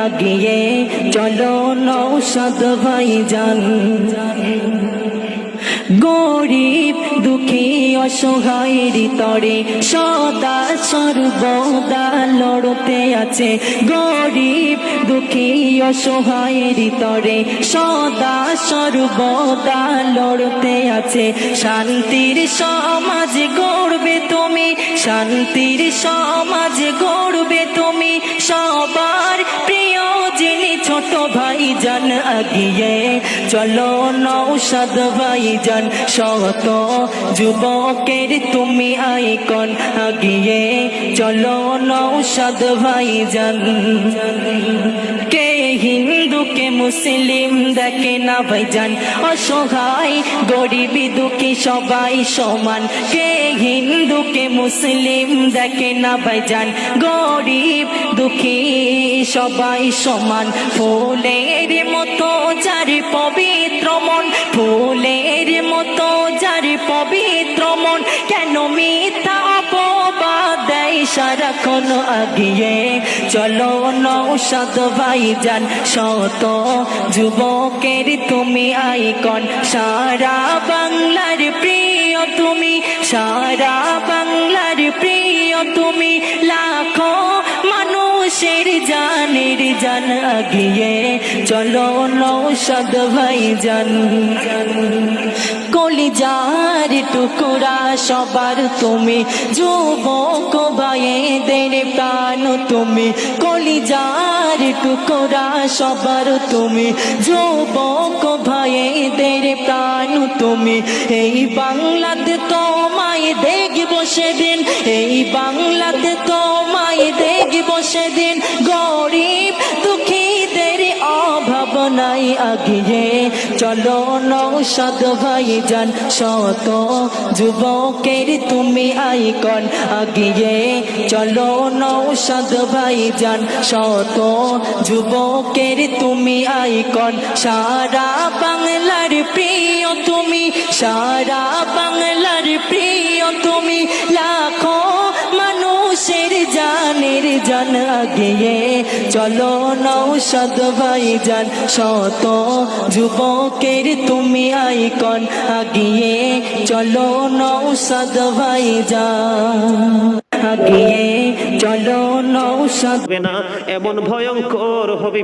আগিয়ে চলো নওশাদ ভাইজান। গরিব দুঃখী অসহায়ের তরে সদা সর্বদা লড়তে আছে। গরিব দুঃখী অসহায়ের তরে সদা সর্বদা লড়তে আছে। শান্তির সমাজ গড়বে তুমি, শান্তির সমাজ গড়বে তুমি, সবার প্রিয় যিনি ছোট ভাইজান। আগিয়ে চলো নওশাদ ভাইজান, শত যুবকের তুমি আইকন। আগিয়ে চলো নওশাদ ভাইজান। কে হিন্দু কে মুসলিম দেখে না ভাইজান, অসহায় গরিব দুঃখী সবাই সমান। কে হিন্দু কে মুসলিম দেখে না ভাইজান, গরিব দুঃখী সবাই সমান। ফুলের মতো যার পবিত্র মন, ফুলের মতো যার পবিত্র মন, কেন মিথ্যা অপবাদ দেয় সারাক্ষণ। আগিয়ে চলো নওশাদ ভাইজান, শত যুবকের তুমি আইকন। সারা বাংলার প্রিয় তুমি, সারা বাংলার প্রিয় তুমি, লাখো মানুষের জানের জান। আগিয়ে চলো নওশাদ ভাইজান। কলিজার টুকরা সবার তুমি, যুবক ভাইদের প্রাণ তুমি। কলিজার টুকরা সবার তুমি, যুবক ভাইদের প্রাণ তুমি। এই বাংলাতে তোমায় দেখব সেদিন, এই বাংলাতে তোমায় দেখব সেদিন, গরিব দুঃখীদের অভাব নাই। আগিয়ে চলো নওশাদ ভাইজান, শত যুবকের তুমি আইকন। আগিয়ে চলো নওশাদ ভাইজান, শত যুবকের তুমি আইকন। সারা বাংলার প্রিয় তুমি, সারা বাংলার প্রিয় তুমি, লাখো মানুষের জানের জান। আগিয়ে চলো নওশাদ ভাইজান, শত যুবকের তুমি আইকন। আগিয়ে চলো নওশাদ ভাইজান, আগিয়ে চলো নওশাদ। না এমন ভয়ঙ্কর হবে